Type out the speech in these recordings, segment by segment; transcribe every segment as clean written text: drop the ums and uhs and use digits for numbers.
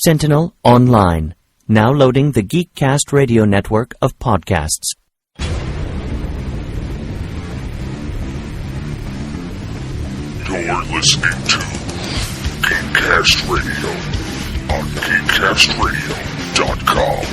Sentinel Online, now loading the Geekcast radio network of podcasts. You're listening to Geekcast Radio on geekcastradio.com.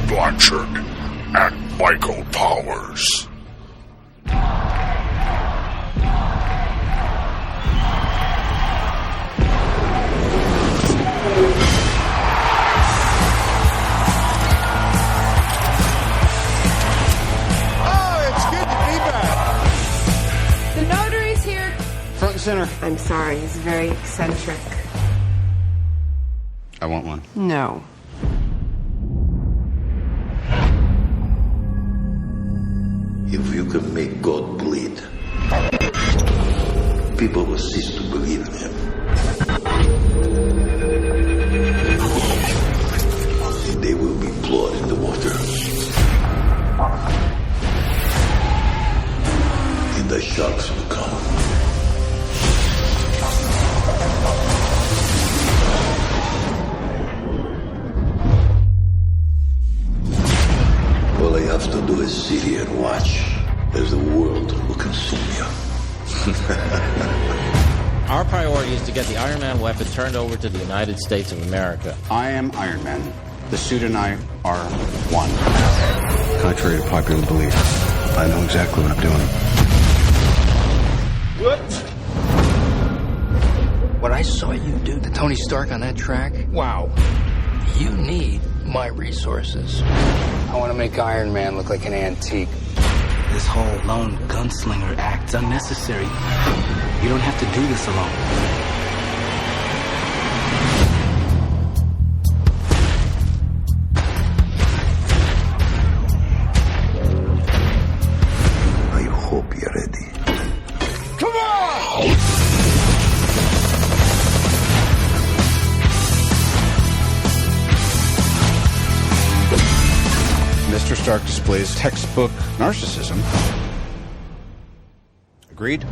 Blanchard and Michael Powers. It's good to be back. The notary's here. Front and center. I'm sorry, he's very eccentric. I want one. No. If you can make God bleed, people will cease to believe in him. They will be blood in the water. And the sharks will come. All I have to do is sit here and watch as the world will consume you. Our priority is to get the Iron Man weapon turned over to the United States of America. I am Iron Man. The suit and I are one. Contrary to popular belief, I know exactly what I'm doing. What I saw you do to Tony Stark on that track, wow. You need my resources. I want to make Iron Man look like an antique. This whole lone gunslinger act's unnecessary. You don't have to do this alone. I hope you're ready. Come on! Mr. Stark displays textbook narcissism. Agreed?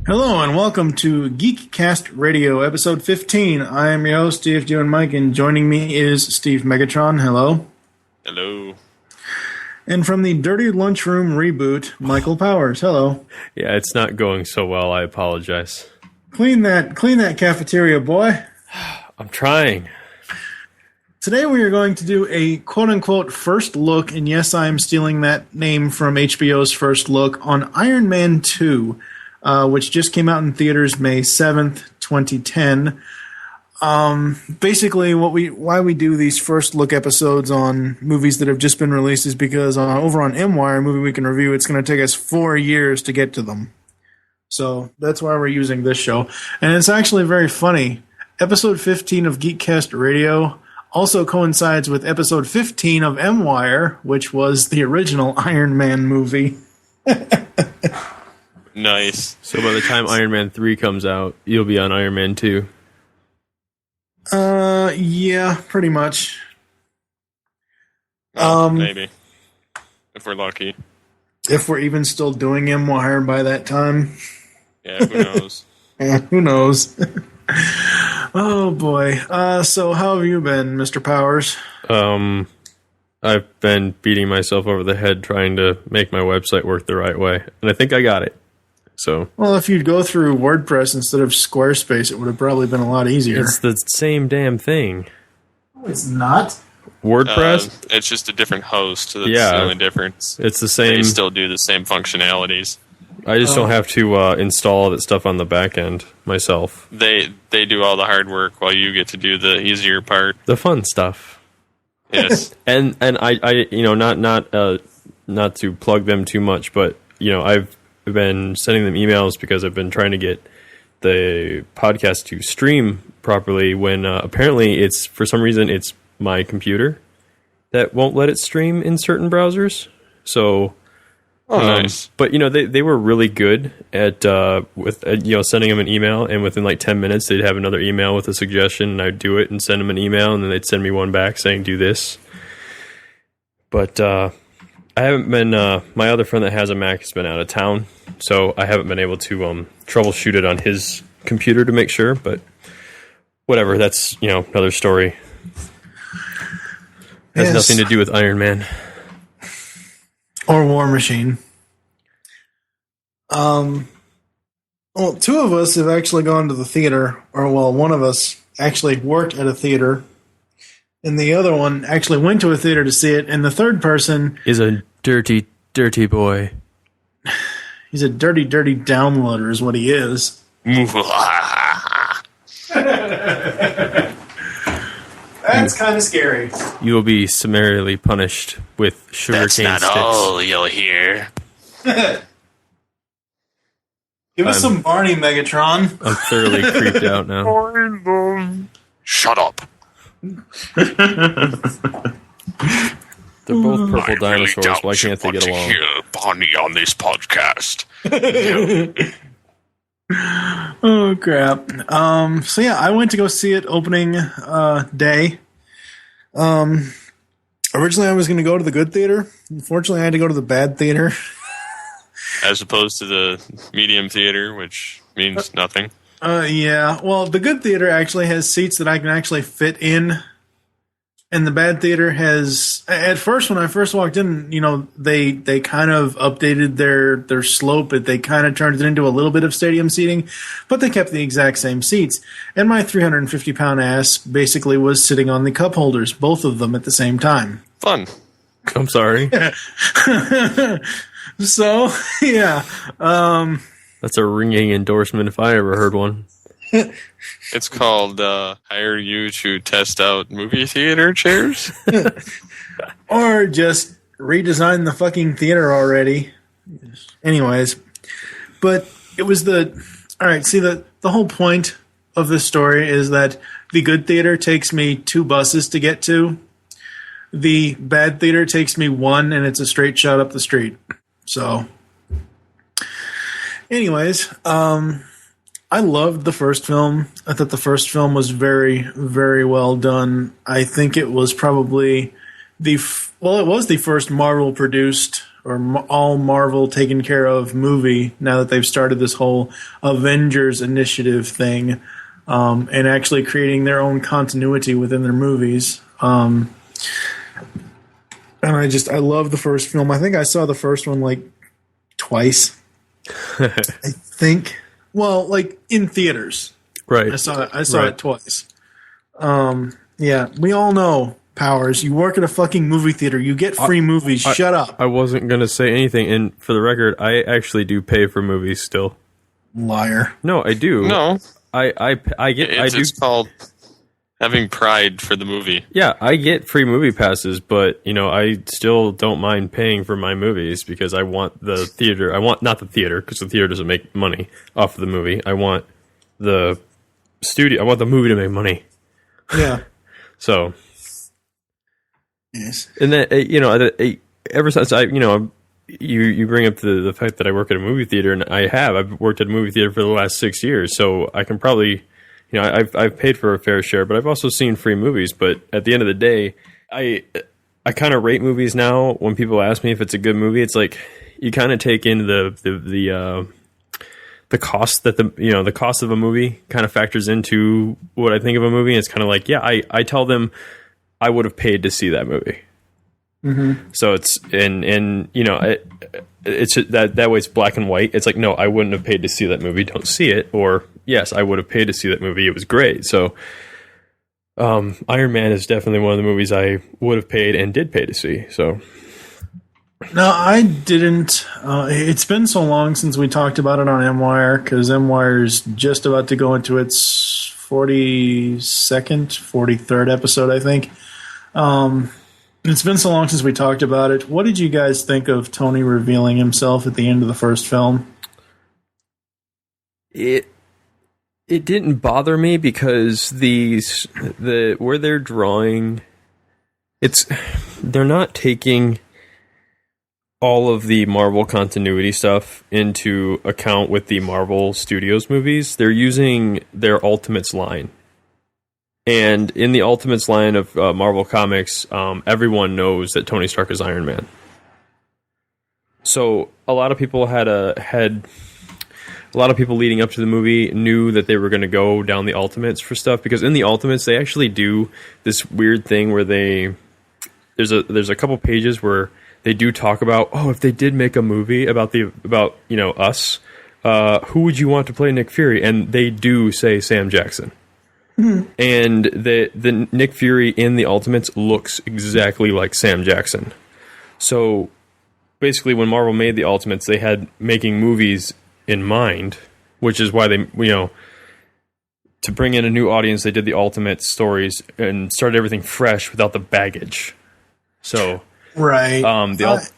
Hello and welcome to Geekcast Radio, episode 15. I am your host, DFG and Mike, and joining me is Steve Megatron. Hello. Hello. And from the Dirty Lunchroom reboot, Michael Powers. Hello. Yeah, it's not going so well. I apologize. Clean that cafeteria, boy. I'm trying. Today we are going to do a quote-unquote first look, and yes, I am stealing that name from HBO's First Look, on Iron Man 2. Which just came out in theaters May 7th, 2010. Basically, why we do these first look episodes on movies that have just been released is because over on MWire, Movie Week in Review, it's going to take us 4 years to get to them. So that's why we're using this show. And it's actually very funny. Episode 15 of Geekcast Radio also coincides with episode 15 of MWire, which was the original Iron Man movie. Nice. So by the time Iron Man 3 comes out, you'll be on Iron Man 2. Yeah, pretty much. Maybe. If we're lucky. If we're even still doing MWire by that time. Yeah, who knows? Who knows? Oh, boy. So how have you been, Mr. Powers? I've been beating myself over the head trying to make my website work the right way, and I think I got it. So, well, if you'd go through WordPress instead of Squarespace, it would have probably been a lot easier. it's the same damn thing. No, it's not. WordPress? It's just a different host. That's Yeah. the only difference. It's the same. They still do the same functionalities. I just don't have to install that stuff on the back end myself. They do all the hard work while you get to do the easier part. The fun stuff. Yes. and I not to plug them too much, but I've been sending them emails because I've been trying to get the podcast to stream properly when apparently it's, for some reason, it's my computer that won't let it stream in certain browsers. So nice. But they were really good at with sending them an email, and within like 10 minutes they'd have another email with a suggestion, and I'd do it and send them an email, and then they'd send me one back saying do this. But I haven't been my other friend that has a Mac has been out of town, so I haven't been able to troubleshoot it on his computer to make sure, but whatever, that's another story. Has nothing to do with Iron Man. Or War Machine. Well, two of us have actually gone to the theater, or one of us actually worked at a theater, and the other one actually went to a theater to see it, and the third person is a dirty, dirty boy. He's a dirty, dirty downloader is what he is. That's kind of scary. You will be summarily punished with sugarcane sticks. That's not all you'll hear. Give us some Barney, Megatron. I'm thoroughly creeped out now. Shut up. They're both purple dinosaurs. Why can't they get along? Hear Barney on this podcast. Oh crap. So yeah, I went to go see it opening day. Originally I was going to go to the good theater. Unfortunately, I had to go to the bad theater. As opposed to the medium theater, which means nothing. Yeah. Well, the good theater actually has seats that I can actually fit in. And the bad theater has, at first, when I first walked in, they kind of updated their slope. They kind of turned it into a little bit of stadium seating, but they kept the exact same seats. And my 350-pound ass basically was sitting on the cup holders, both of them at the same time. Fun. I'm sorry. So, yeah. That's a ringing endorsement if I ever heard one. It's called hire you to test out movie theater chairs. Or just redesign the fucking theater already. Anyways. But it was alright, see the whole point of this story is that the good theater takes me 2 buses to get to. The bad theater takes me 1, and it's a straight shot up the street. So anyways, I loved the first film. I thought the first film was very, very well done. I think it was probably it was the first Marvel produced or all Marvel taken care of movie now that they've started this whole Avengers initiative thing, and actually creating their own continuity within their movies. And I love the first film. I think I saw the first one like twice. I think. Well, like in theaters, right? I saw it twice. Yeah, we all know, Powers. You work at a fucking movie theater. You get free movies. Shut up. I wasn't gonna say anything, and for the record, I actually do pay for movies still. Liar. No, I do. No, I get. It's called having pride for the movie. Yeah, I get free movie passes, but I still don't mind paying for my movies because I want the theater. I want not the theater because the theater doesn't make money off of the movie. I want the studio. I want the movie to make money. Yeah. So. Yes. And then ever since you bring up the fact that I work at a movie theater, and I've worked at a movie theater for the last 6 years, so I can probably. I've paid for a fair share, but I've also seen free movies. But at the end of the day, I kind of rate movies now. When people ask me if it's a good movie, it's like you kind of take in the cost that the cost of a movie kind of factors into what I think of a movie. It's kind of like, yeah, I tell them I would have paid to see that movie. So it's and you know it's that way it's black and white. It's like, no, I wouldn't have paid to see that movie. Don't see it. Or yes, I would have paid to see that movie. It was great. So Iron Man is definitely one of the movies I would have paid and did pay to see. So no, I didn't. It's been so long since we talked about it on MWire, because MWire is just about to go into its 43rd episode, I think. It's been so long since we talked about it. What did you guys think of Tony revealing himself at the end of the first film? It didn't bother me because where they're drawing, they're not taking all of the Marvel continuity stuff into account with the Marvel Studios movies. They're using their Ultimates line. And in the Ultimates line of Marvel Comics, everyone knows that Tony Stark is Iron Man. So a lot of people a lot of people leading up to the movie knew that they were going to go down the Ultimates for stuff, because in the Ultimates they actually do this weird thing where there's a couple pages where they do talk about, if they did make a movie about us, who would you want to play Nick Fury? And they do say Sam Jackson. Mm-hmm. And the Nick Fury in the Ultimates looks exactly like Sam Jackson. So basically, when Marvel made the Ultimates, they had making movies in mind, which is why they, to bring in a new audience, they did the Ultimate stories and started everything fresh without the baggage. So right,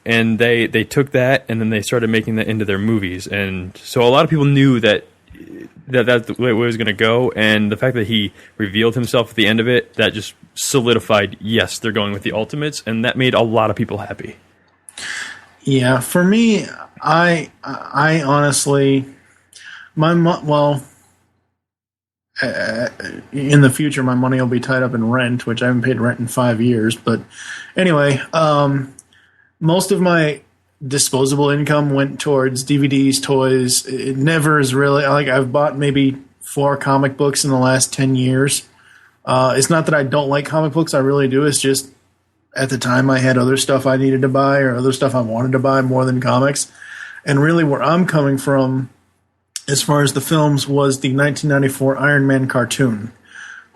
and they took that and then they started making that into their movies, and so a lot of people knew that's the way it was going to go, and the fact that he revealed himself at the end of it, that just solidified, yes, they're going with the Ultimates, and that made a lot of people happy. Yeah, for me, I honestly, in the future, my money will be tied up in rent, which I haven't paid rent in 5 years. But anyway, most of my disposable income went towards DVDs, toys. It never is really, I've bought maybe 4 comic books in the last 10 years. It's not that I don't like comic books. I really do. It's just at the time I had other stuff I needed to buy or other stuff I wanted to buy more than comics. And really where I'm coming from as far as the films was the 1994 Iron Man cartoon,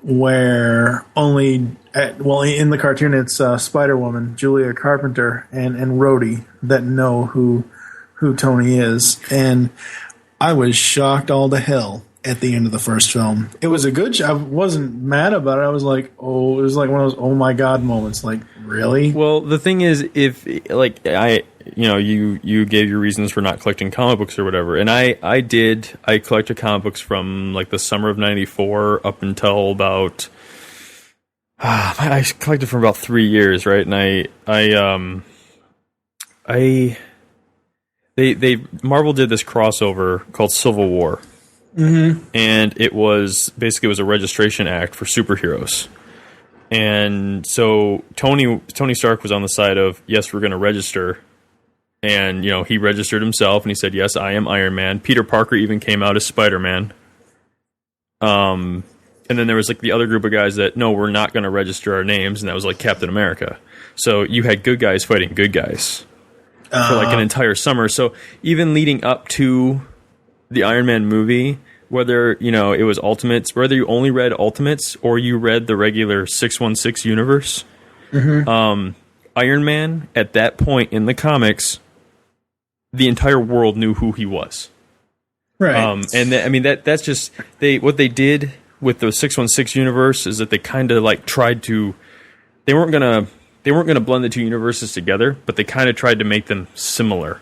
where in the cartoon it's Spider-Woman, Julia Carpenter, and Rhodey that know who Tony is. And I was shocked all to hell at the end of the first film. It was a good show. I wasn't mad about it. I was like, it was like one of those oh my god moments. Like, really? Well, the thing is, if you gave your reasons for not collecting comic books or whatever, and I collected comic books from like the summer of '94 up until about I collected for about 3 years, right? And Marvel did this crossover called Civil War. Mm-hmm. And it was a registration act for superheroes. And so Tony Stark was on the side of, yes, we're going to register. And, he registered himself and he said, yes, I am Iron Man. Peter Parker even came out as Spider-Man. And then there was like the other group of guys that, no, we're not going to register our names. And that was like Captain America. So you had good guys fighting good guys for like an entire summer. So even leading up to the Iron Man movie, whether it was Ultimates, whether you only read Ultimates or you read the regular 616 universe, mm-hmm. Iron Man at that point in the comics, the entire world knew who he was. Right. That's just what they did with the 616 universe is that they kind of like tried to. They weren't gonna blend the two universes together, but they kind of tried to make them similar.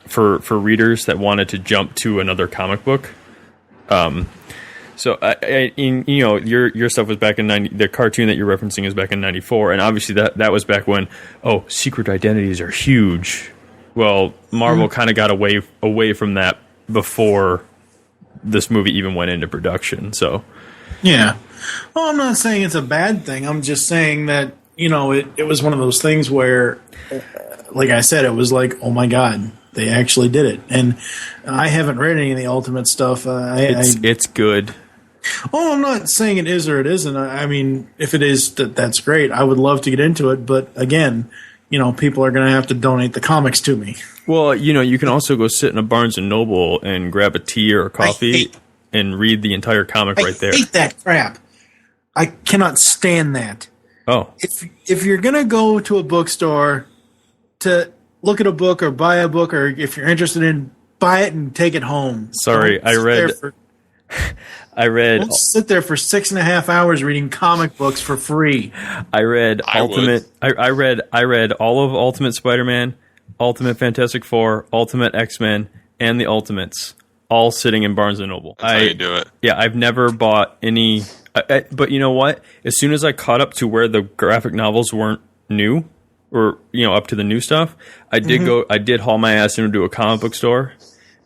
For readers that wanted to jump to another comic book. So your stuff was back in 90. The cartoon that you're referencing is back in 94, and obviously that was back when secret identities are huge. Well, Marvel kind of got away from that before this movie even went into production. So yeah, well, I'm not saying it's a bad thing. I'm just saying that it was one of those things where, like I said, it was like, oh my god. They actually did it, and I haven't read any of the Ultimate stuff. It's good. Oh, I'm not saying it is or it isn't. I mean, if it is, that's great. I would love to get into it, but again, people are going to have to donate the comics to me. Well, you can also go sit in a Barnes and Noble and grab a tea or a coffee and read the entire comic right there. I hate that crap. I cannot stand that. Oh. If you're going to go to a bookstore to look at a book or buy a book, or if you're interested in, buy it and take it home. Sorry, I read. Don't sit there for 6.5 hours reading comic books for free. I read I read all of Ultimate Spider-Man, Ultimate Fantastic Four, Ultimate X-Men, and the Ultimates, all sitting in Barnes and Noble. That's how you do it. Yeah, I've never bought any. But you know what? As soon as I caught up to where the graphic novels weren't new, or up to the new stuff, I did haul my ass into a comic book store,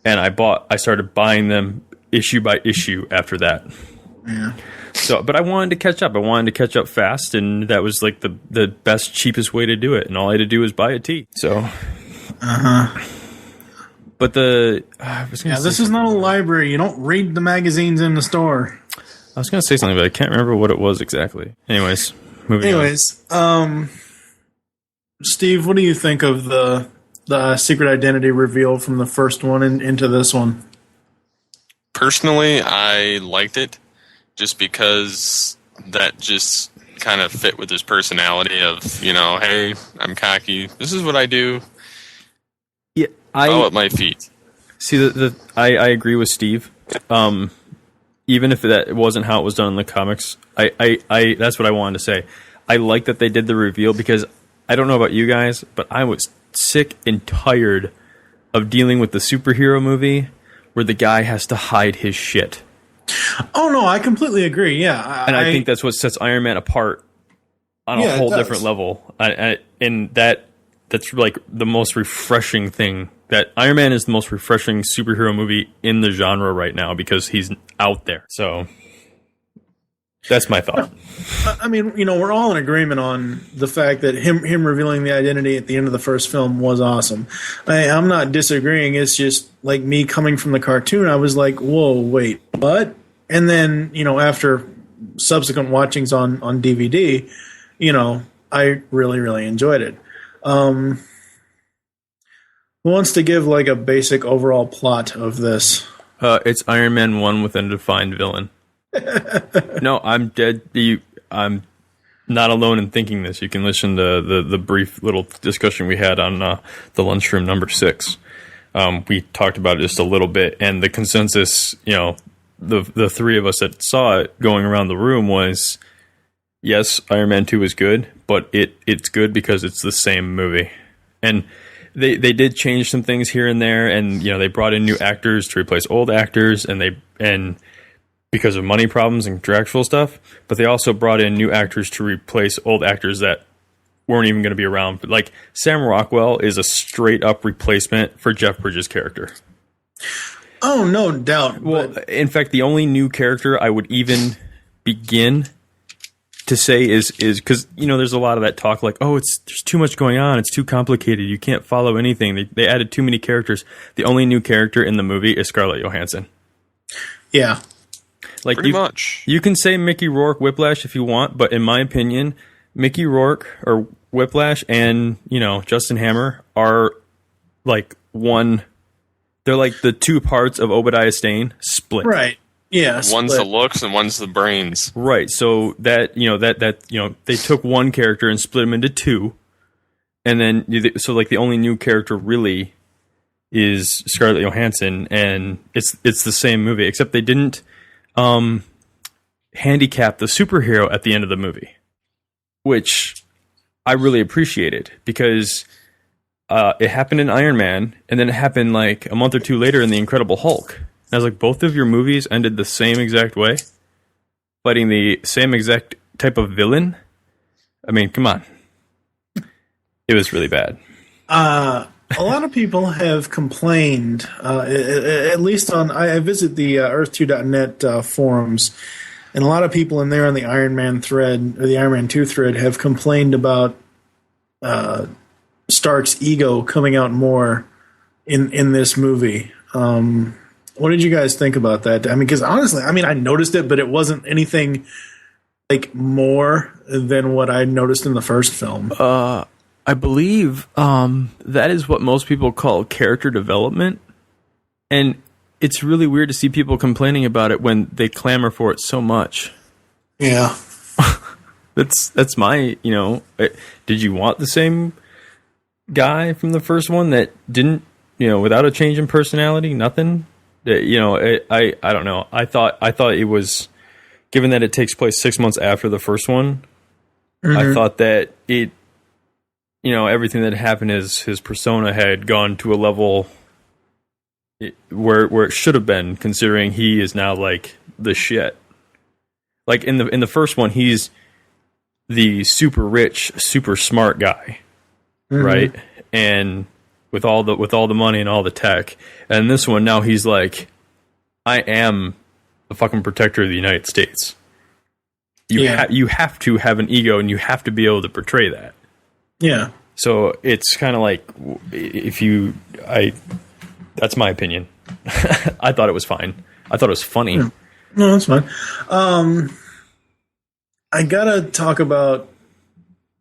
and I started buying them issue by issue after that. Yeah. So, but I wanted to catch up. I wanted to catch up fast, and that was like the best, cheapest way to do it. And all I had to do was buy a tea. So. But this is not a library. You don't read the magazines in the store. I was going to say something, but I can't remember what it was exactly. Anyways, moving on. Steve, what do you think of the secret identity reveal from the first one into this one? Personally, I liked it just because that just kind of fit with his personality of, hey, I'm cocky. This is what I do. Yeah, Bow at my feet. See, I agree with Steve. Even if that wasn't how it was done in the comics, I that's what I wanted to say. I like that they did the reveal because I don't know about you guys, but I was sick and tired of dealing with the superhero movie where the guy has to hide his shit. Oh, no, I completely agree, yeah. And I think that's what sets Iron Man apart on a whole different level. And that's like the most refreshing thing. That Iron Man is the most refreshing superhero movie in the genre right now because he's out there. So that's my thought. I mean, we're all in agreement on the fact that him revealing the identity at the end of the first film was awesome. I'm not disagreeing. It's just like me coming from the cartoon. I was like, whoa, wait, what? And then, after subsequent watchings on DVD, I really, really enjoyed it. Who wants to give like a basic overall plot of this? It's Iron Man 1 with a defined villain. No, I'm dead. I'm not alone in thinking this. You can listen to the brief little discussion we had on the lunchroom number 6. We talked about it just a little bit, and the consensus, the three of us that saw it going around the room was, yes, Iron Man 2 is good, but it's good because it's the same movie. And they did change some things here and there, and they brought in new actors to replace old actors, and because of money problems and contractual stuff, but they also brought in new actors to replace old actors that weren't even going to be around. Like Sam Rockwell is a straight up replacement for Jeff Bridges' character. Oh, no doubt. Well, in fact, the only new character I would even begin to say is because there's a lot of that talk like, oh, there's too much going on, it's too complicated, you can't follow anything, they added too many characters. The only new character in the movie is Scarlett Johansson. Yeah, like pretty much. You can say Mickey Rourke Whiplash if you want, but in my opinion, Mickey Rourke or Whiplash and Justin Hammer are like one. They're like the two parts of Obadiah Stane split. Right. Yeah, one's the looks and one's the brains. Right. So that they took one character and split him into two, and then the only new character really is Scarlett Johansson, and it's the same movie except they didn't handicap the superhero at the end of the movie, which I really appreciated because it happened in Iron Man, and then it happened like a month or two later in The Incredible Hulk. I was like, both of your movies ended the same exact way, fighting the same exact type of villain. I mean, come on. It was really bad. A lot of people have complained, at least I visit the Earth2.net forums, and a lot of people in there on the Iron Man thread, or the Iron Man 2 thread, have complained about Stark's ego coming out more in this movie. What did you guys think about that? I mean, because honestly, I mean, I noticed it, but it wasn't anything like more than what I noticed in the first film. I believe that is what most people call character development, and it's really weird to see people complaining about it when they clamor for it so much. Yeah, that's my, did you want the same guy from the first one that didn't, without a change in personality, nothing? I don't know. I thought it was, given that it takes place 6 months after the first one, I thought that it, everything that happened is his persona had gone to a level where it should have been, considering he is now like the shit. Like in the first one, he's the super rich, super smart guy, right? And with all the money and all the tech. And this one, now he's like, I am the fucking protector of the United States. You have to have an ego, and you have to be able to portray that. Yeah. So it's kind of like, that's my opinion. I thought it was fine. I thought it was funny. Yeah. No, that's fine. I gotta talk about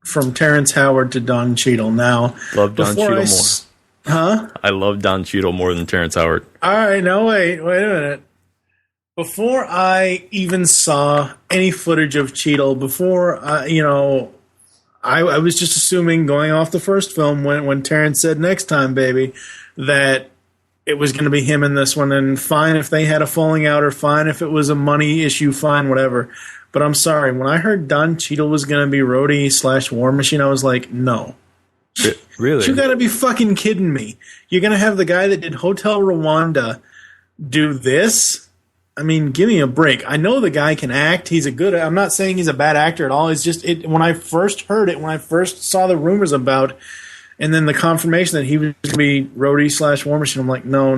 from Terrence Howard to Don Cheadle now. Love Don Cheadle more. Huh? I love Don Cheadle more than Terrence Howard. All right, no, wait a minute. Before I even saw any footage of Cheadle, I was just assuming, going off the first film, when Terrence said "next time, baby," that it was going to be him in this one, and fine if they had a falling out, or fine if it was a money issue, fine, whatever. But I'm sorry, when I heard Don Cheadle was going to be Rhodey / War Machine, I was like, no. Really? You got to be fucking kidding me. You're going to have the guy that did Hotel Rwanda do this? I mean, give me a break. I know the guy can act. I'm not saying he's a bad actor at all. It's just, when I first heard it, when I first saw the rumors about, and then the confirmation that he was going to be Rhodey / War Machine, I'm like, no.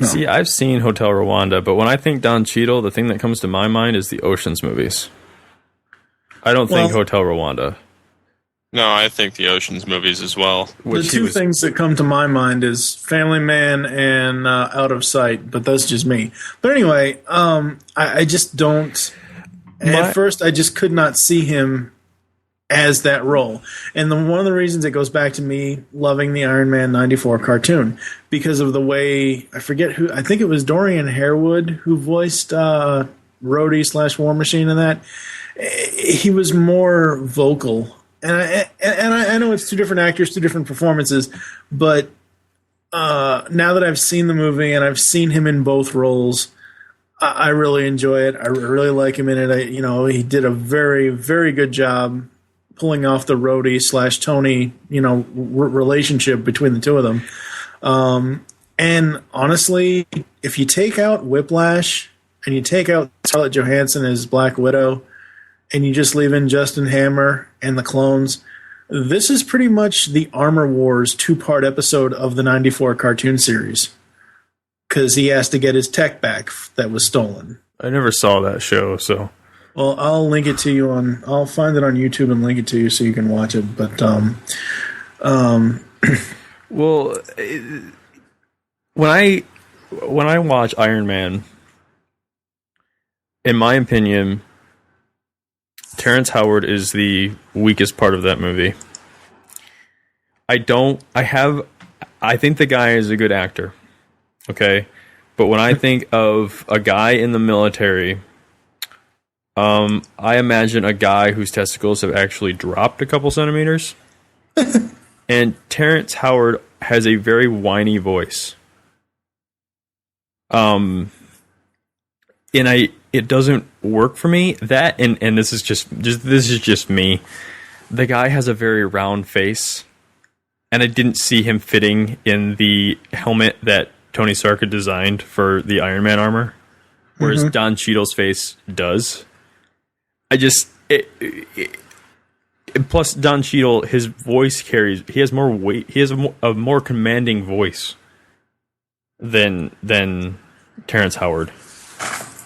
See, I've seen Hotel Rwanda, but when I think Don Cheadle, the thing that comes to my mind is the Ocean's movies. I don't think Hotel Rwanda. No, I think the Ocean's movies as well. The two things that come to my mind is Family Man and Out of Sight, but that's just me. But anyway, I just don't. At first, I just could not see him as that role. And one of the reasons it goes back to me loving the Iron Man 94 cartoon, because of the way, I forget who, I think it was Dorian Harewood who voiced Rhodey / War Machine in that. He was more vocal. And I know it's two different actors, two different performances, but now that I've seen the movie and I've seen him in both roles, I really enjoy it. I really like him in it. He did a very, very good job pulling off the Rhodey / Tony, relationship between the two of them. And honestly, if you take out Whiplash and you take out Scarlett Johansson as Black Widow, and you just leave in Justin Hammer and the clones, this is pretty much the Armor Wars 2-part episode of the 94 cartoon series. Because he has to get his tech back that was stolen. I never saw that show, so... Well, I'll link it to you I'll find it on YouTube and link it to you so you can watch it, but... Well, when I watch Iron Man, in my opinion, Terrence Howard is the weakest part of that movie. I think the guy is a good actor. Okay? But when I think of a guy in the military, I imagine a guy whose testicles have actually dropped a couple centimeters. And Terrence Howard has a very whiny voice. It doesn't work for me. That and this is just me. The guy has a very round face, and I didn't see him fitting in the helmet that Tony Stark had designed for the Iron Man armor, whereas Don Cheadle's face does. Plus Don Cheadle, his voice carries. He has more weight. He has a more commanding voice than Terrence Howard.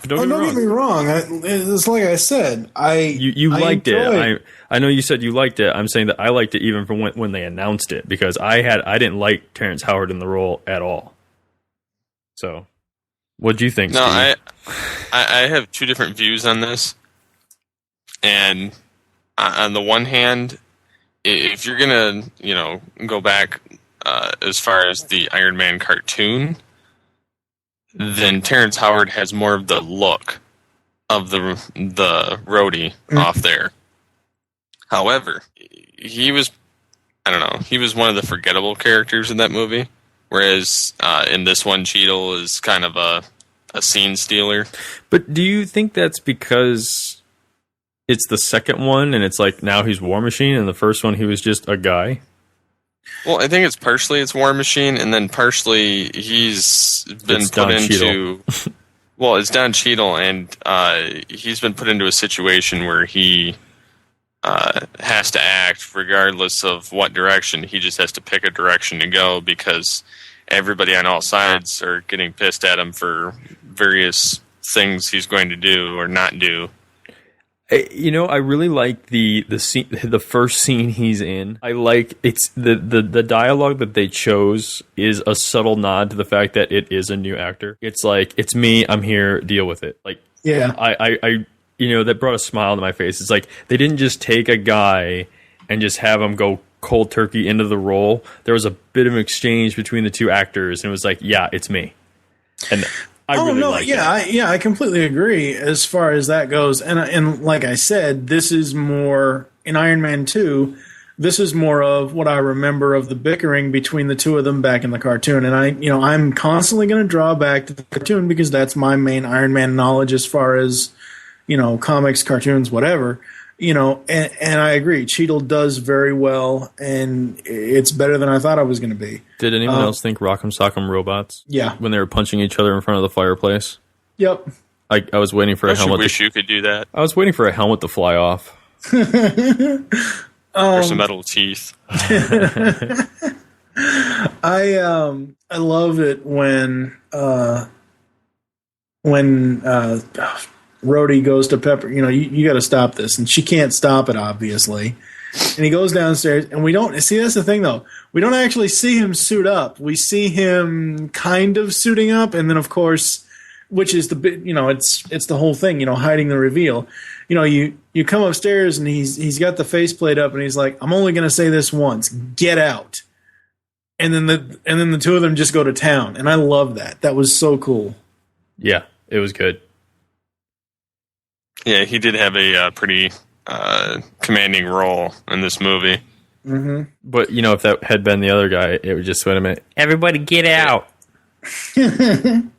Don't get me wrong. It's like I said. You liked it. I know you said you liked it. I'm saying that I liked it even from when they announced it, because I didn't like Terrence Howard in the role at all. So What do you think, No, Steve? I have two different views on this. And on the one hand, if you're going to, go back as far as the Iron Man cartoon, then Terrence Howard has more of the look of the Rhodey off there. However, he was one of the forgettable characters in that movie, whereas in this one, Cheadle is kind of a scene stealer. But do you think that's because it's the second one, and it's like now he's War Machine, and the first one he was just a guy? Well, I think it's partially it's War Machine, and then partially he's been put into... Well, it's Don Cheadle, and he's been put into a situation where he has to act regardless of what direction. He just has to pick a direction to go because everybody on all sides are getting pissed at him for various things he's going to do or not do. I really like the scene, the first scene he's in. I like it's the dialogue that they chose is a subtle nod to the fact that it is a new actor. It's like, it's me, I'm here, deal with it. Like, yeah, I that brought a smile to my face. It's like they didn't just take a guy and just have him go cold turkey into the role. There was a bit of an exchange between the two actors, and it was like, yeah, it's me. And I completely agree as far as that goes. And like I said, this is more in Iron Man 2. This is more of what I remember of the bickering between the two of them back in the cartoon. And I'm constantly going to draw back to the cartoon because that's my main Iron Man knowledge as far as, comics, cartoons, whatever. And I agree. Cheadle does very well, and it's better than I thought I was going to be. Did anyone else think Rock'em Sock'em Robots? Yeah. When they were punching each other in front of the fireplace? Yep. I was waiting for a helmet. I wish you could do that. I was waiting for a helmet to fly off. Or some metal teeth. I love it when Rhodey goes to Pepper, you got to stop this, and she can't stop it, obviously. And he goes downstairs, and we don't see. That's the thing, though. We don't actually see him suit up. We see him kind of suiting up, and then, of course, which is the bit. It's the whole thing. Hiding the reveal. You come upstairs, and he's got the faceplate up, and he's like, "I'm only going to say this once. Get out." And then the two of them just go to town, and I love that. That was so cool. Yeah, it was good. Yeah, he did have a pretty commanding role in this movie. Mm-hmm. But, if that had been the other guy, it would just been everybody get out. It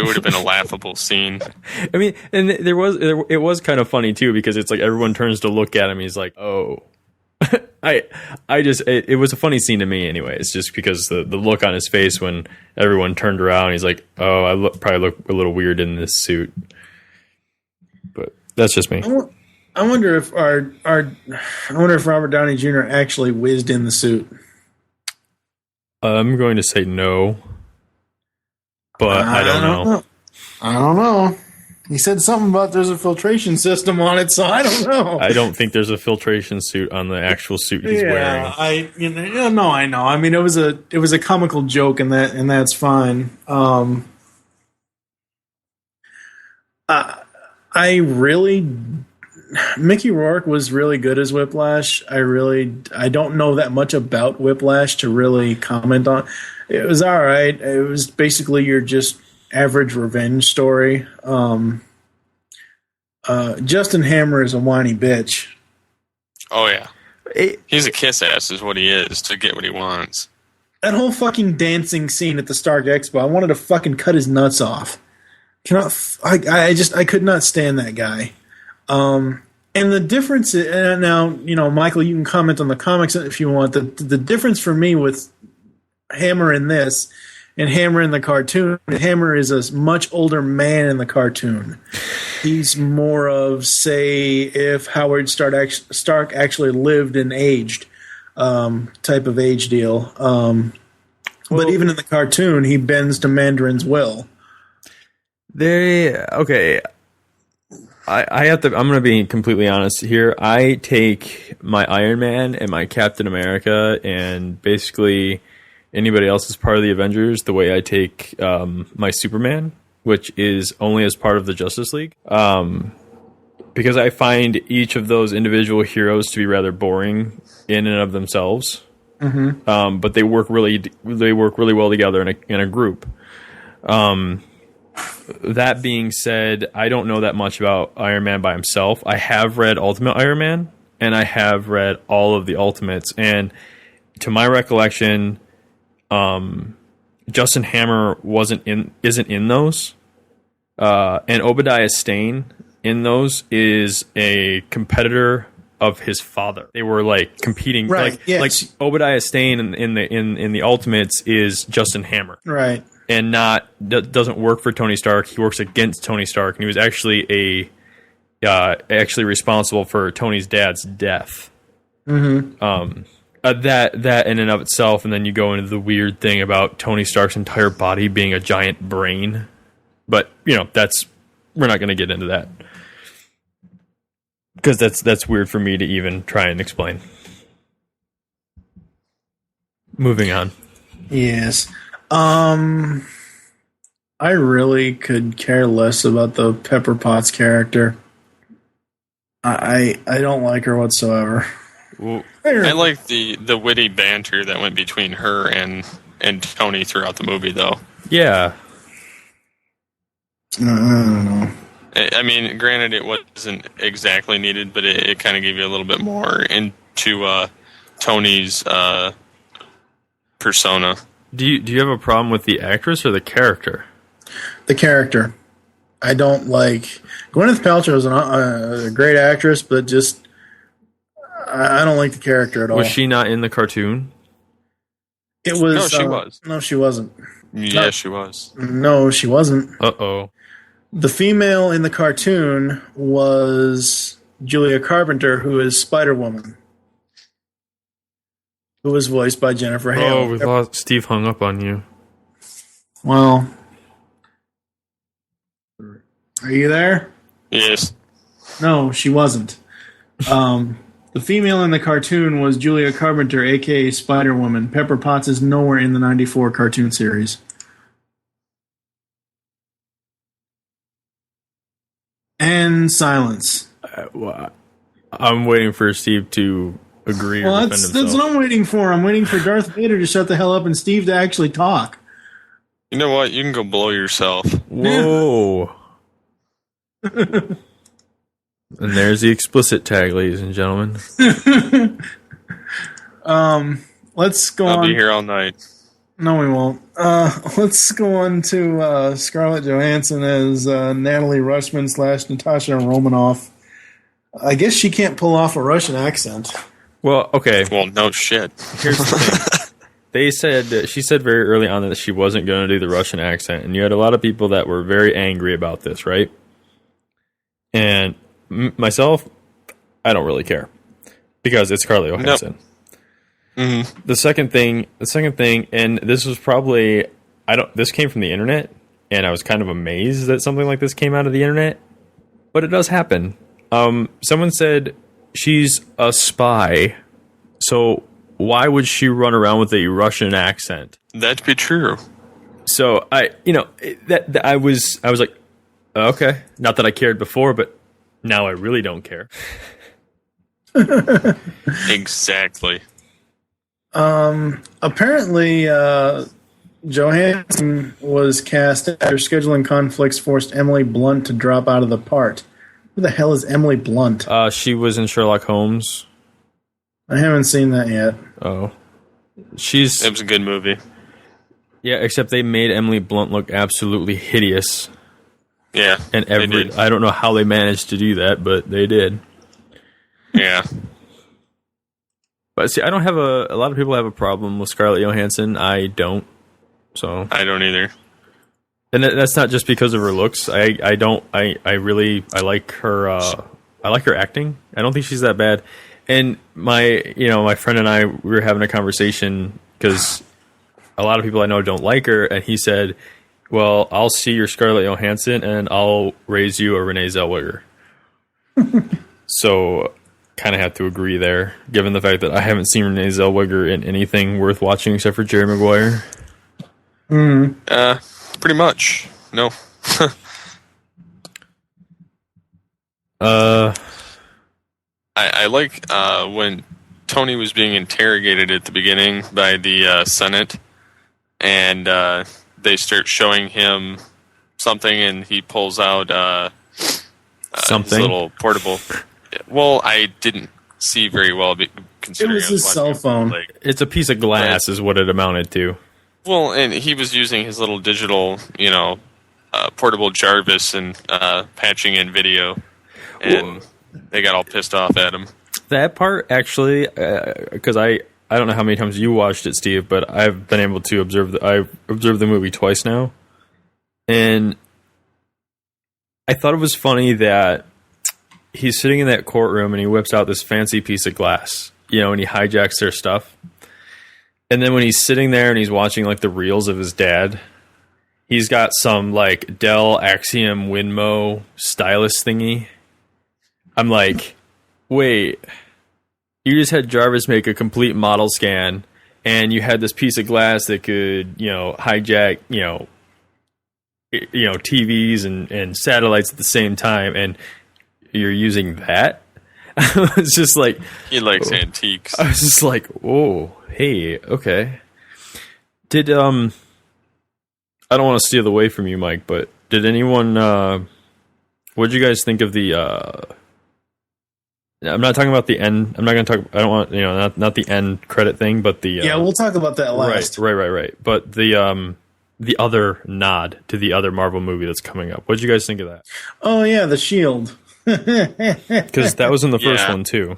would have been a laughable scene. I mean, and it was kind of funny, too, because it's like everyone turns to look at him. He's like, oh. It was a funny scene to me anyway. It's just because the look on his face when everyone turned around, he's like, oh, I probably look a little weird in this suit. But that's just me. I wonder if Robert Downey Jr. actually whizzed in the suit. I'm going to say no, but I don't know. I don't know. He said something about there's a filtration system on it, so I don't know. I don't think there's a filtration suit on the actual suit he's wearing. I know. I mean, it was a comical joke, and that's fine. Mickey Rourke was really good as Whiplash. I don't know that much about Whiplash to really comment on. It was all right. It was basically your just average revenge story. Justin Hammer is a whiny bitch. Oh yeah, he's a kiss ass, is what he is to get what he wants. That whole fucking dancing scene at the Stark Expo, I wanted to fucking cut his nuts off. I could not stand that guy. And the difference is, now, Michael, you can comment on the comics if you want. The difference for me with Hammer in this and Hammer in the cartoon, Hammer is a much older man in the cartoon. He's more of, say, if Howard Stark actually lived and aged, type of age deal. But even in the cartoon, he bends to Mandarin's will. Okay. I have to. I'm going to be completely honest here. I take my Iron Man and my Captain America and basically anybody else is part of the Avengers the way I take my Superman, which is only as part of the Justice League. Because I find each of those individual heroes to be rather boring in and of themselves. Mm-hmm. But they work really well together in a group. That being said, I don't know that much about Iron Man by himself. I have read Ultimate Iron Man, and I have read all of the Ultimates. And to my recollection, Justin Hammer isn't in those. And Obadiah Stane in those is a competitor of his father. They were like competing, right? Like Obadiah Stane in the Ultimates is Justin Hammer, right? And doesn't work for Tony Stark. He works against Tony Stark, and he was actually actually responsible for Tony's dad's death. Mm-hmm. That in and of itself, and then you go into the weird thing about Tony Stark's entire body being a giant brain. But we're not going to get into that because that's weird for me to even try and explain. Moving on. Yes. I really could care less about the Pepper Potts character. I don't like her whatsoever. Well, I like the witty banter that went between her and Tony throughout the movie, though. Yeah. I don't know. I mean, granted, it wasn't exactly needed, but it kind of gave you a little bit more into Tony's persona. Do you have a problem with the actress or the character? The character. I don't like... Gwyneth Paltrow is a great actress, but just... I don't like the character at all. Was she not in the cartoon? It was... No, she was. No, she wasn't. Yeah, she was. No, she wasn't. Uh-oh. The female in the cartoon was Julia Carpenter, who is Spider-Woman, who was voiced by Jennifer Hale. Oh, we thought Steve hung up on you. Well, are you there? Yes. No, she wasn't. The female in the cartoon was Julia Carpenter, a.k.a. Spider-Woman. Pepper Potts is nowhere in the 94 cartoon series. And silence. I'm waiting for Steve to agree or defend himself. That's what I'm waiting for. I'm waiting for Darth Vader to shut the hell up and Steve to actually talk. You know what? You can go blow yourself. Whoa. And there's the explicit tag, ladies and gentlemen. Let's go on. I'll be here all night. No, we won't. Let's go on to Scarlett Johansson as Natalie Rushman / Natasha Romanoff. I guess she can't pull off a Russian accent. Well, okay. Well, no shit. Here's the thing. She said very early on that she wasn't going to do the Russian accent, and you had a lot of people that were very angry about this, right? And myself, I don't really care because it's Scarlett Johansson. Nope. Mm-hmm. The second thing, and this was probably this came from the internet, and I was kind of amazed that something like this came out of the internet, but it does happen. Someone said she's a spy, so why would she run around with a Russian accent? That'd be true. So I was like, okay, not that I cared before, but now I really don't care. Exactly. Apparently, Johansson was cast after scheduling conflicts forced Emily Blunt to drop out of the part. Who the hell is Emily Blunt? She was in Sherlock Holmes. I haven't seen that yet. Oh. It was a good movie. Yeah, except they made Emily Blunt look absolutely hideous. Yeah, and they did. I don't know how they managed to do that, but they did. Yeah. But see, I don't have a lot of people have a problem with Scarlett Johansson. I don't. So I don't either. And that's not just because of her looks. I like her. I like her acting. I don't think she's that bad. And my friend and I, we were having a conversation because a lot of people I know don't like her, and he said, "Well, I'll see your Scarlett Johansson, and I'll raise you a Renee Zellweger." So kind of have to agree there, given the fact that I haven't seen Renee Zellweger in anything worth watching except for Jerry Maguire. Pretty much. No. I like when Tony was being interrogated at the beginning by the Senate, and they start showing him something, and he pulls out something, his little portable. Well, I didn't see very well, considering it was his cell phone. Like, it's a piece of glass, is what it amounted to. Well, and he was using his little digital, portable Jarvis and patching in video, and they got all pissed off at him. That part, actually, because I don't know how many times you watched it, Steve, but I've been able to I've observed the movie twice now, and I thought it was funny that he's sitting in that courtroom and he whips out this fancy piece of glass, and he hijacks their stuff. And then when he's sitting there and he's watching like the reels of his dad, he's got some like Dell Axiom Winmo stylus thingy. I'm like, wait, you just had Jarvis make a complete model scan, and you had this piece of glass that could, hijack, TVs and satellites at the same time, and you're using that? I was just like, he likes antiques. I was just like, oh, hey, okay. Did I don't want to steal away from you, Mike, but did anyone what did you guys think of the I'm not talking about the end. I'm not going to talk. I don't want not the end credit thing, but the we'll talk about that last. Right. But the other nod to the other Marvel movie that's coming up. What did you guys think of that? Oh yeah, The Shield. Because that was in the first one too.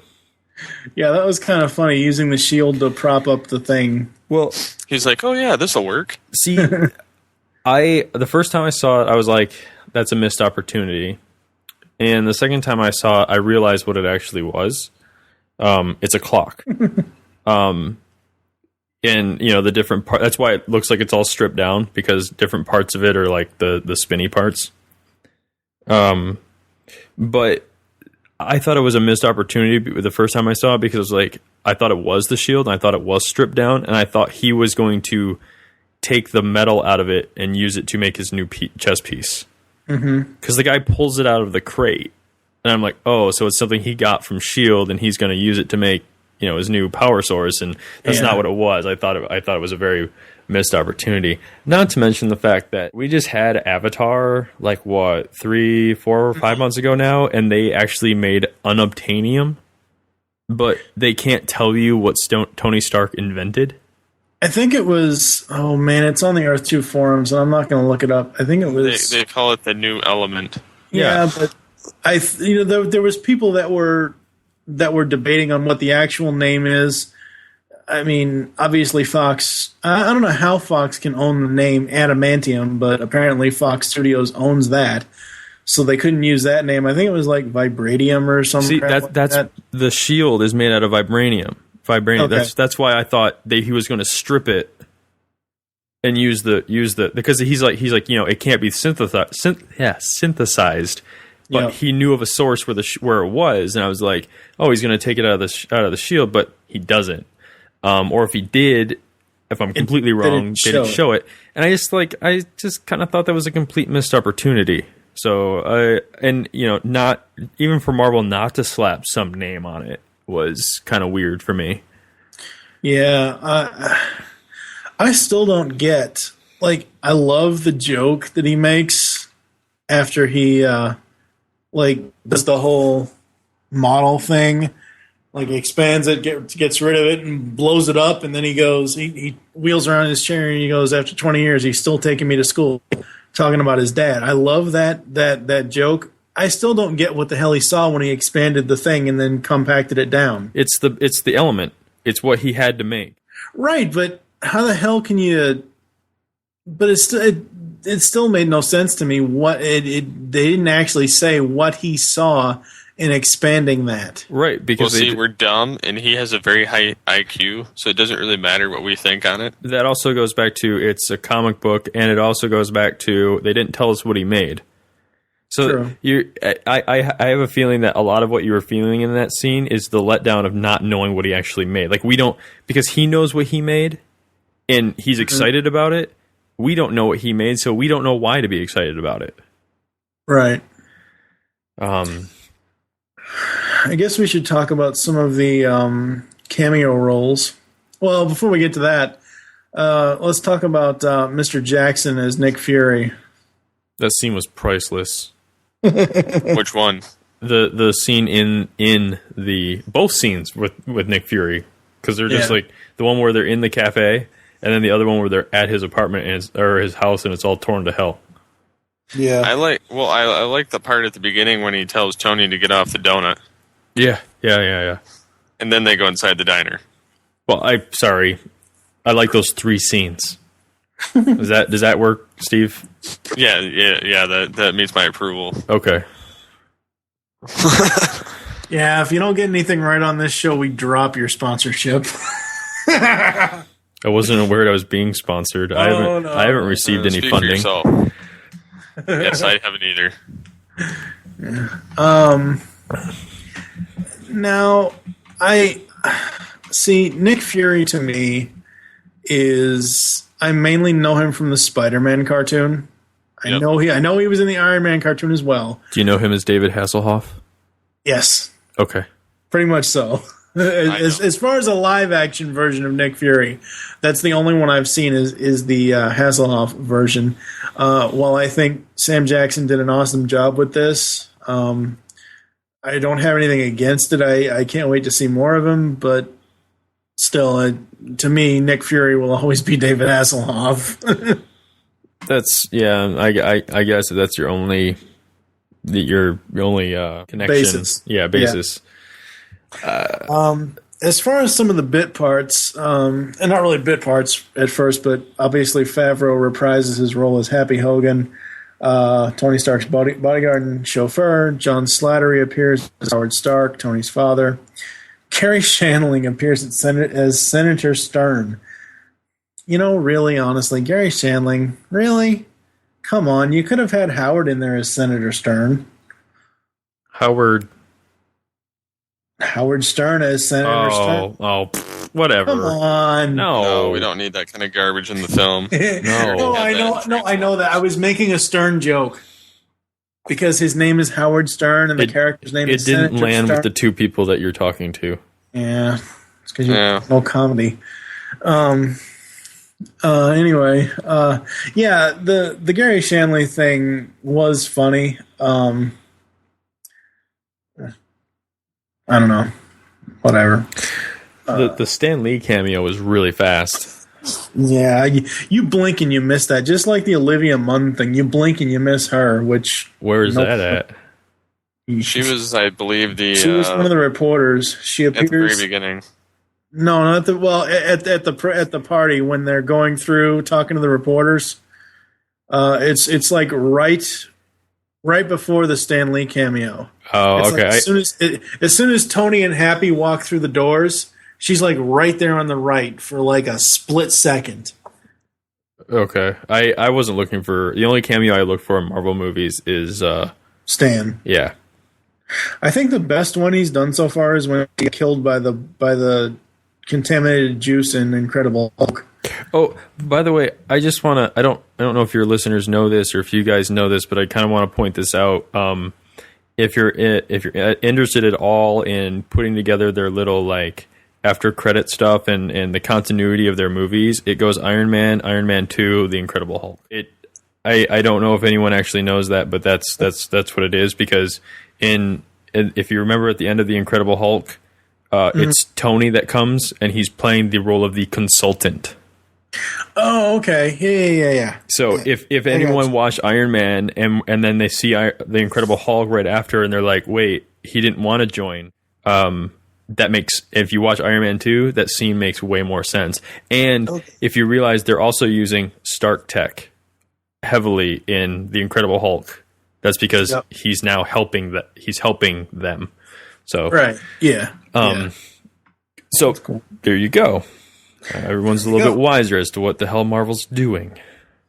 Yeah, that was kind of funny, using the shield to prop up the thing. Well, he's like, "Oh yeah, this will work." See, the first time I saw it, I was like, "That's a missed opportunity." And the second time I saw it, I realized what it actually was. It's a clock. And the different parts. That's why it looks like it's all stripped down, because different parts of it are like the spinny parts. But I thought it was a missed opportunity the first time I saw it, because I thought it was the shield, and I thought it was stripped down, and I thought he was going to take the metal out of it and use it to make his new chess piece. Because the guy pulls it out of the crate, and I'm like, oh, so it's something he got from Shield, and he's going to use it to make his new power source, and that's not what it was. I thought it was a very missed opportunity. Not to mention the fact that we just had Avatar 3, 4, 5 months ago now, and they actually made unobtainium, but they can't tell you what Tony Stark invented. I think it was. Oh man, it's on the Earth 2 forums, and I'm not going to look it up. I think it was. They call it the new element. Yeah, but there was people that were debating on what the actual name is. I mean, obviously Fox. I don't know how Fox can own the name Adamantium, but apparently Fox Studios owns that, so they couldn't use that name. I think it was like Vibranium or something. See, that's the shield is made out of vibranium. Okay. That's why I thought he was going to strip it and use the because he's like it can't be synthesized. But he knew of a source where it was, and I was like, oh, he's going to take it out of the shield, but he doesn't. Or if he did, if I'm completely wrong, they didn't show it. And I just kind of thought that was a complete missed opportunity. So not even for Marvel not to slap some name on it was kind of weird for me. Yeah, I still don't get. I love the joke that he makes after he does the whole model thing. Expands it, gets rid of it, and blows it up, and then he goes, he wheels around in his chair, and he goes, after 20 years, he's still taking me to school, talking about his dad. I love that joke. I still don't get what the hell he saw when he expanded the thing and then compacted it down. It's the element. It's what he had to make. Right, but how the hell can you? But it still made no sense to me. They didn't actually say what he saw in expanding that. Right, because we're dumb, and he has a very high IQ, so it doesn't really matter what we think on it. That also goes back to it's a comic book, and it also goes back to they didn't tell us what he made. So I have a feeling that a lot of what you were feeling in that scene is the letdown of not knowing what he actually made. Like, we don't, because he knows what he made and he's excited about it. We don't know what he made, so we don't know why to be excited about it. Right. I guess we should talk about some of the cameo roles. Well, before we get to that, let's talk about Mr. Jackson as Nick Fury. That scene was priceless. Which one? The scene in the both scenes with Nick Fury, because they're just like the one where they're in the cafe, and then the other one where they're at his apartment or his house, and it's all torn to hell. Yeah, I like the part at the beginning when he tells Tony to get off the donut. Yeah. And then they go inside the diner. Well, I like those 3 scenes. Does that work, Steve? Yeah. That meets my approval. Okay. Yeah, if you don't get anything right on this show, we drop your sponsorship. I wasn't aware I was being sponsored. I haven't received any funding. Yes, I haven't either. Now, I see Nick Fury to me I mainly know him from the Spider-Man cartoon. I know he was in the Iron Man cartoon as well. Do you know him as David Hasselhoff? Yes. Okay. Pretty much so. As far as a live action version of Nick Fury, that's the only one I've seen is the Hasselhoff version. While I think Sam Jackson did an awesome job with this, I don't have anything against it. I can't wait to see more of him, but still, to me, Nick Fury will always be David Hasselhoff. I guess that's your only connection. Basis. Yeah, basis. Yeah. As far as some of the bit parts, and not really bit parts at first, but obviously Favreau reprises his role as Happy Hogan. Tony Stark's bodyguard and chauffeur. John Slattery appears as Howard Stark, Tony's father. Carrie Shandling appears as Senator Stern. Really, honestly, Gary Shandling, really? Come on, you could have had Howard in there as Senator Stern. Howard Stern as Senator Stern. Oh, whatever. Come on. No, we don't need that kind of garbage in the film. I know that. I was making a Stern joke because his name is Howard Stern and the character's name is Senator Stern. It didn't land with the 2 people that you're talking to. Yeah, it's because you no comedy. Anyway, the Gary Shandling thing was funny. I don't know. Whatever. The Stan Lee cameo was really fast. Yeah, you blink and you miss that. Just like the Olivia Munn thing. You blink and you miss her, which... Where is that at? She was, I believe, she was one of the reporters. She appears... At the very beginning. No, not the... Well, at the party when they're going through, talking to the reporters. It's like right before the Stan Lee cameo. Oh, it's okay. Like as soon as Tony and Happy walk through the doors, she's like right there on the right for like a split second. Okay. I wasn't looking for... The only cameo I look for in Marvel movies is... Stan. Yeah. I think the best one he's done so far is when he got killed by the contaminated juice in Incredible Hulk. Oh, by the way, I just want to... I don't know if your listeners know this or if you guys know this, but I kind of want to point this out. If you're interested at all in putting together their little like after credit stuff and the continuity of their movies, it goes Iron Man, Iron Man 2, The Incredible Hulk. I don't know if anyone actually knows that, but that's what it is, because if you remember at the end of The Incredible Hulk, it's Tony that comes and he's playing the role of the consultant. Oh, okay. Yeah. So if anyone watched Iron Man and then they see the Incredible Hulk right after and they're like, wait, he didn't want to join, that makes, if you watch Iron Man 2, that scene makes way more sense. And if you realize they're also using Stark tech heavily in the Incredible Hulk, that's because he's now helping them. So right, yeah. So cool. There you go. Everyone's a little bit wiser as to what the hell Marvel's doing.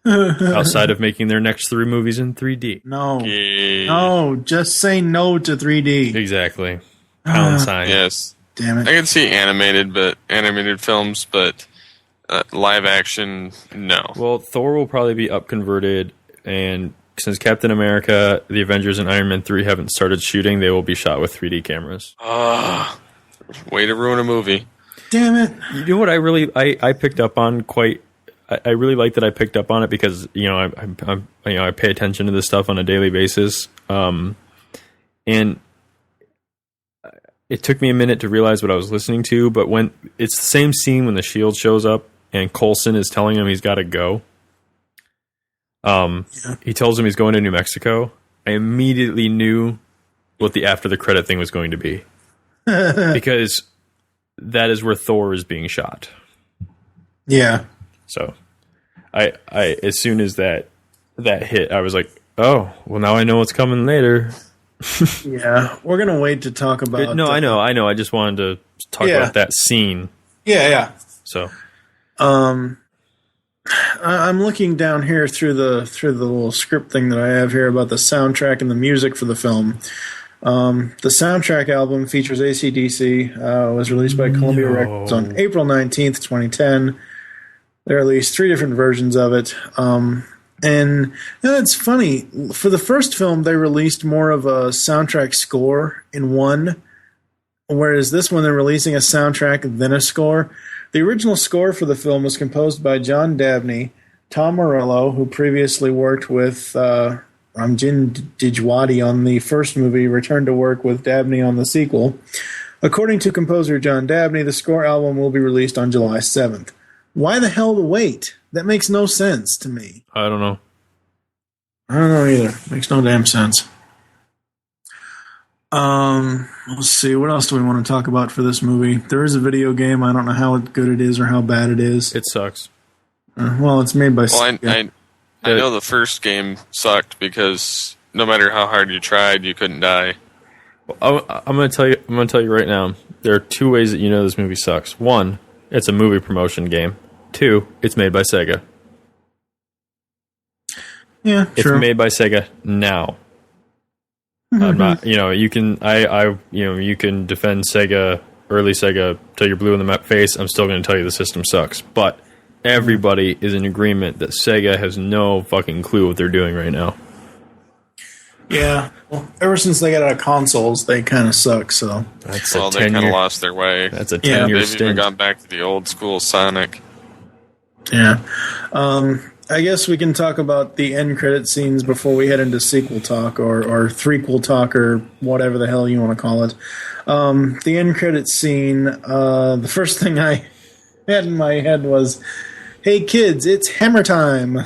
outside of making their next 3 movies in 3D. No. No, just say no to 3D. Exactly. Pound sign. Yes. Damn it. I can see animated films, but live action, no. Well, Thor will probably be upconverted, and since Captain America, the Avengers, and Iron Man 3 haven't started shooting, they will be shot with 3D cameras. Way to ruin a movie. Damn it. You know what I picked up on quite... I really like that I picked up on it because, I pay attention to this stuff on a daily basis. And it took me a minute to realize what I was listening to, but when it's the same scene when the Shield shows up and Coulson is telling him he's got to go. He tells him he's going to New Mexico. I immediately knew what the after the credit thing was going to be. Because that is where Thor is being shot. Yeah. So I as soon as that hit, I was like, oh, well, now I know what's coming later. Yeah, we're gonna wait to talk about. No, I know. I just wanted to talk about that scene. Yeah. So, I'm looking down here through the little script thing that I have here about the soundtrack and the music for the film. The soundtrack album features AC/DC. Was released by Columbia Records on April 19th, 2010. There are at least 3 different versions of it. And it's funny. For the first film, they released more of a soundtrack score in one, whereas this one they're releasing a soundtrack then a score. The original score for the film was composed by John Dabney. Tom Morello, who previously worked with Ramjin Djawadi on the first movie, returned to work with Dabney on the sequel. According to composer John Dabney, the score album will be released on July 7th. Why the hell the wait? That makes no sense to me. I don't know. I don't know either. Makes no damn sense. Let's see. What else do we want to talk about for this movie? There is a video game. I don't know how good it is or how bad it is. It sucks. Well, it's made by... Well, I know the first game sucked because no matter how hard you tried, you couldn't die. Well, I'm going to tell you right now. There are 2 ways that you know this movie sucks. 1, it's a movie promotion game. 2, it's made by Sega. Yeah, it's made by Sega now. I'm not, you can, you can defend Sega, early Sega, till you're blue in the face. I'm still going to tell you the system sucks. But everybody is in agreement that Sega has no fucking clue what they're doing right now. Yeah. Well, ever since they got out of consoles, they kind of suck. So they kind of lost their way. That's a 10-year stint. They've even gone back to the old school Sonic. Yeah. I guess we can talk about the end credit scenes before we head into sequel talk or threequel talk or whatever the hell you want to call it. The end credit scene, the first thing I had in my head was, hey kids, it's hammer time.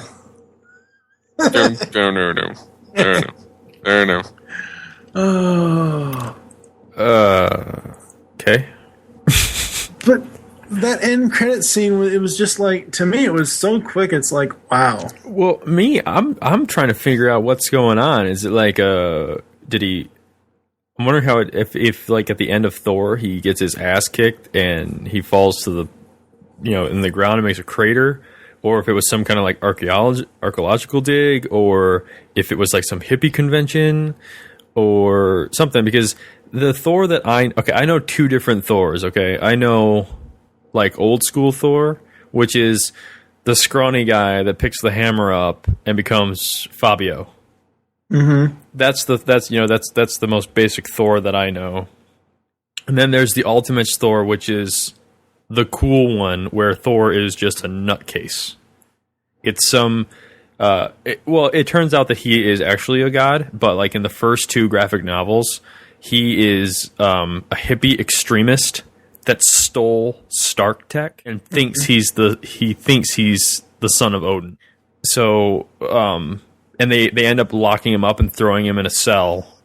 No. Oh. Okay. But that end credit scene, it was just like, to me, it was so quick. It's like, wow. Well, I'm trying to figure out what's going on. Is it like, did he? I'm wondering how if like at the end of Thor, he gets his ass kicked and he falls to the, in the ground and makes a crater, or if it was some kind of like archaeological dig, or if it was like some hippie convention or something. Because the Thor that I know 2 different Thors. Okay, I know like old school Thor, which is the scrawny guy that picks the hammer up and becomes Fabio. Mm-hmm. That's the most basic Thor that I know. And then there's the Ultimate Thor, which is the cool one where Thor is just a nutcase. It's some it turns out that he is actually a god, but like in the first 2 graphic novels, he is a hippie extremist that stole Stark tech and thinks he's the son of Odin. So and they end up locking him up and throwing him in a cell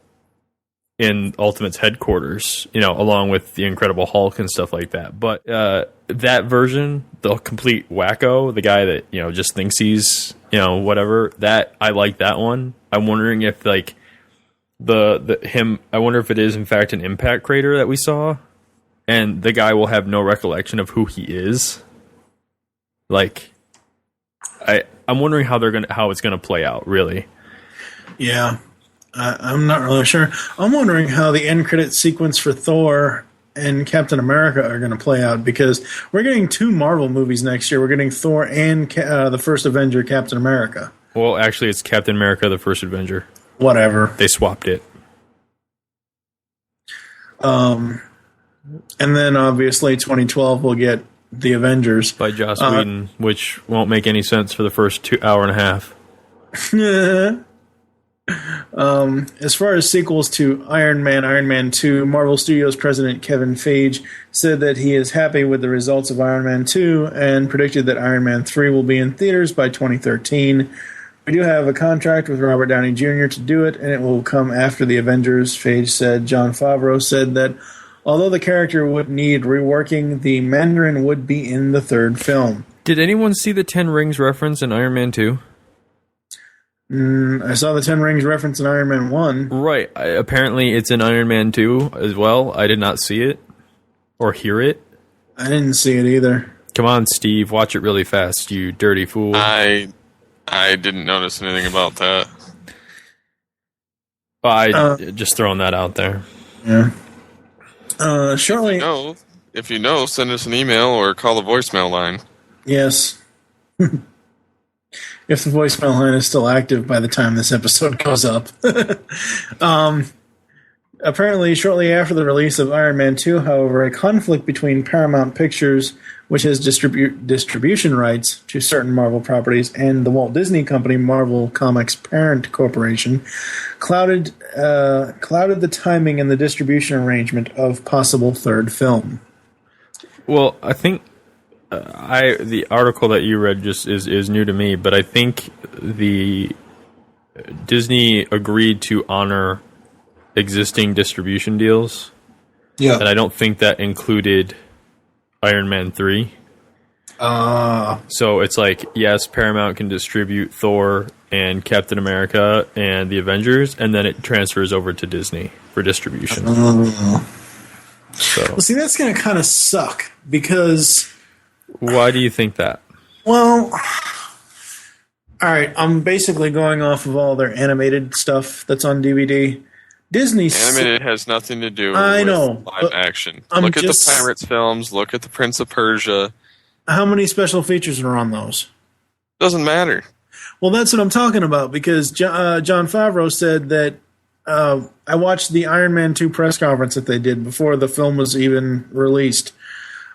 in Ultimate's headquarters, along with the Incredible Hulk and stuff like that. But that version, the complete wacko, the guy that just thinks he's whatever, that I like that one. I'm wondering if like I wonder if it is in fact an impact crater that we saw. And the guy will have no recollection of who he is. Like, I'm wondering how it's gonna play out. Really. Yeah, I'm not really sure. I'm wondering how the end credit sequence for Thor and Captain America are going to play out, because we're getting 2 Marvel movies next year. We're getting Thor and the first Avenger, Captain America. Well, actually, it's Captain America: The First Avenger. Whatever. They swapped it. And then obviously 2012 we'll get The Avengers by Joss Whedon, which won't make any sense for the first 2 hour and a half. As far as sequels to Iron Man 2, Marvel Studios president Kevin Feige said that he is happy with the results of Iron Man 2 and predicted that Iron Man 3 will be in theaters by 2013. We do have a contract with Robert Downey Jr. to do it, and it will come after the Avengers, Feige said. Jon Favreau said that although the character would need reworking, the Mandarin would be in the 3rd film. Did anyone see the 10 Rings reference in Iron Man 2? I saw the 10 Rings reference in Iron Man 1. Right. Apparently it's in Iron Man 2 as well. I did not see it or hear it. I didn't see it either. Come on, Steve. Watch it really fast, you dirty fool. I didn't notice anything about that. Just throwing that out there. Yeah. Shortly... If you know, send us an email or call the voicemail line. Yes. If the voicemail line is still active by the time this episode goes up. Apparently, shortly after the release of Iron Man 2, however, a conflict between Paramount Pictures, which has distribution rights to certain Marvel properties, and the Walt Disney Company, Marvel Comics Parent Corporation, clouded the timing and the distribution arrangement of possible 3rd film. Well, I think... the article that you read just is new to me, but I think the Disney agreed to honor existing distribution deals. Yeah. And I don't think that included Iron Man 3. So it's like, yes, Paramount can distribute Thor and Captain America and the Avengers, and then it transfers over to Disney for distribution. Well, see, that's going to kind of suck, because... Why do you think that? Well, all right, I'm basically going off of all their animated stuff that's on DVD. Disney animated has nothing to do with live action. Look at the Pirates films. Look at the Prince of Persia. How many special features are on those? Doesn't matter. Well, that's what I'm talking about, because Jon Favreau said that I watched the Iron Man 2 press conference that they did before the film was even released.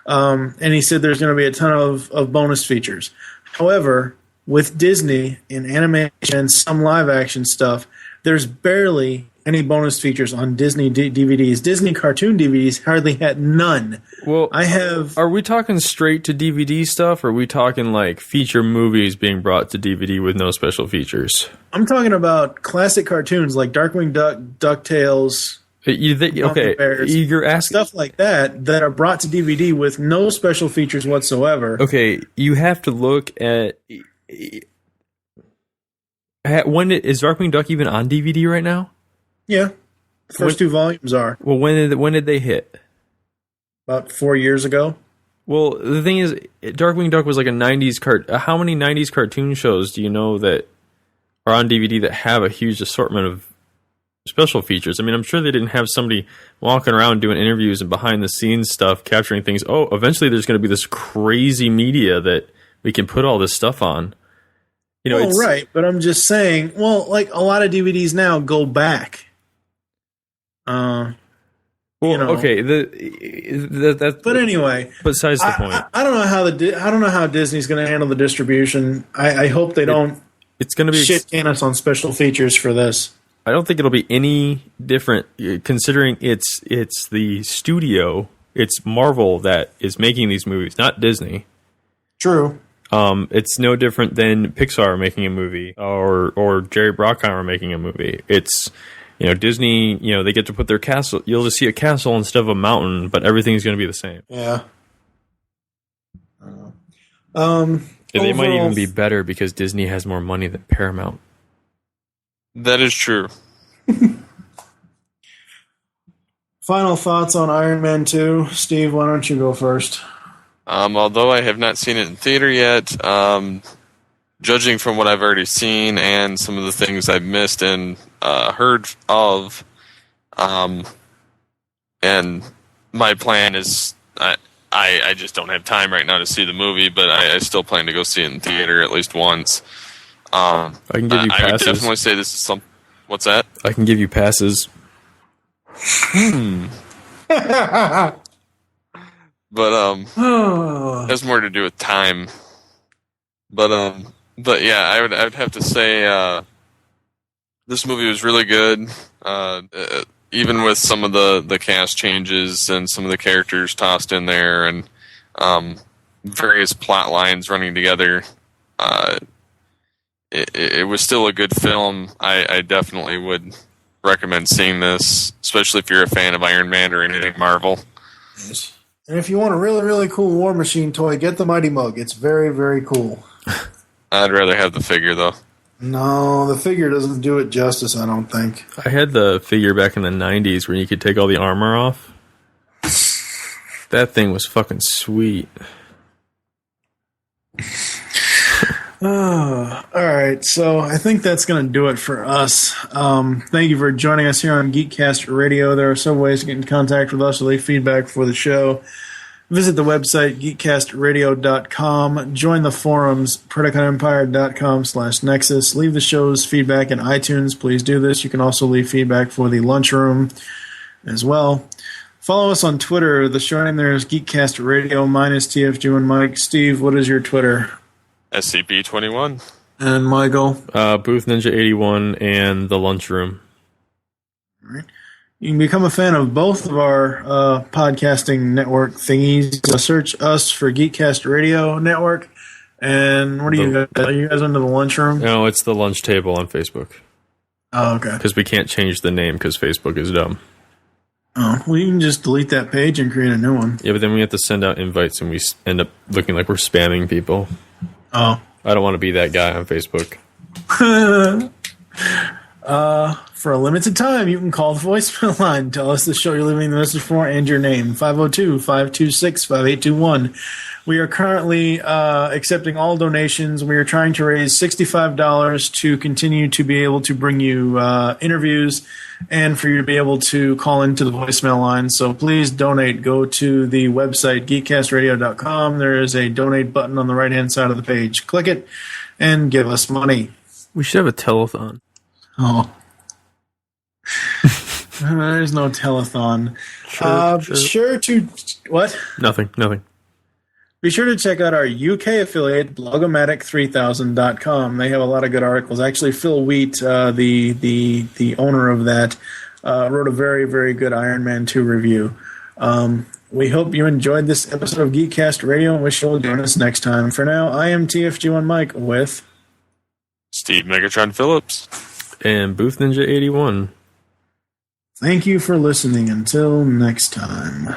And he said there's going to be a ton of bonus features. However, with Disney in animation and some live action stuff, there's barely any bonus features on Disney DVDs. Disney cartoon DVDs hardly had none. Well, Are we talking straight to DVD stuff, or are we talking like feature movies being brought to DVD with no special features? I'm talking about classic cartoons like Darkwing Duck, DuckTales. You're asking stuff like that are brought to DVD with no special features whatsoever. Okay, you have to look at is Darkwing Duck even on DVD right now? Yeah, the first 2 volumes are. Well, when did they hit? About 4 years ago. Well, the thing is, Darkwing Duck was like a 90s how many 90s cartoon shows do you know that are on DVD that have a huge assortment of special features? I mean, I'm sure they didn't have somebody walking around doing interviews and behind the scenes stuff, capturing things. Oh, eventually there's going to be this crazy media that we can put all this stuff on. Right, but I'm just saying, like a lot of DVDs now go back. Okay. But anyway, besides the point, I don't know how Disney's going to handle the distribution. I hope they don't. It's going to be shit can us on special features for this. I don't think it'll be any different, considering it's the studio, it's Marvel that is making these movies, not Disney. True. It's no different than Pixar making a movie or Jerry Bruckheimer making a movie. It's Disney. They get to put their castle. You'll just see a castle instead of a mountain, but everything's going to be the same. Yeah. They might even be better because Disney has more money than Paramount. That is true. Final thoughts on Iron Man 2. Steve, why don't you go first? Although I have not seen it in theater yet, judging from what I've already seen and some of the things I've missed and heard of, and my plan is I just don't have time right now to see the movie, but I still plan to go see it in theater at least once. I can give you passes. I would definitely say this is some. What's that? I can give you passes. But it has more to do with time. But yeah, I would have to say this movie was really good. Even with some of the cast changes and some of the characters tossed in there and various plot lines running together, it was still a good film. I definitely would recommend seeing this, especially if you're a fan of Iron Man or anything Marvel. And if you want a really, really cool War Machine toy, get the Mighty Mug. It's very, very cool. I'd rather have the figure, though. No, the figure doesn't do it justice, I don't think. I had the figure back in the 90s where you could take all the armor off. That thing was fucking sweet. Alright, so I think that's going to do it for us. Thank you for joining us here on Geekcast Radio. There are several ways to get in contact with us or leave feedback for the show. Visit the website, geekcastradio.com. Join the forums, PredaconEmpire.com/Nexus. Leave the show's feedback in iTunes. Please do this. You can also leave feedback for the lunchroom as well. Follow us on Twitter. The show name there is Geekcast Radio. Mine is TFG and Mike. Steve, what is your Twitter? SCP-21. And Michael? Booth Ninja 81 and the lunchroom. All right. You can become a fan of both of our podcasting network thingies. Search us for Geekcast Radio Network. And what are you guys under the lunchroom? No, it's the lunch table on Facebook. Oh, okay. Because we can't change the name because Facebook is dumb. Oh, well, you can just delete that page and create a new one. Yeah, but then we have to send out invites and we end up looking like we're spamming people. Oh. I don't want to be that guy on Facebook. For a limited time, you can call the voicemail line. Tell us the show you're leaving the message for and your name. 502-526-5821. We are currently accepting all donations. We are trying to raise $65 to continue to be able to bring you interviews and for you to be able to call into the voicemail line. So please donate. Go to the website, geekcastradio.com. There is a donate button on the right-hand side of the page. Click it and give us money. We should have a telethon. Oh. There's no telethon. Sure to... What? Nothing. Be sure to check out our UK affiliate, blogomatic3000.com. They have a lot of good articles. Actually, Phil Wheat, the owner of that, wrote a very, very good Iron Man 2 review. We hope you enjoyed this episode of Geekcast Radio and wish you'll join us next time. For now, I am TFG1 Mike with... Steve Megatron Phillips. And Booth Ninja 81. Thank you for listening. Until next time.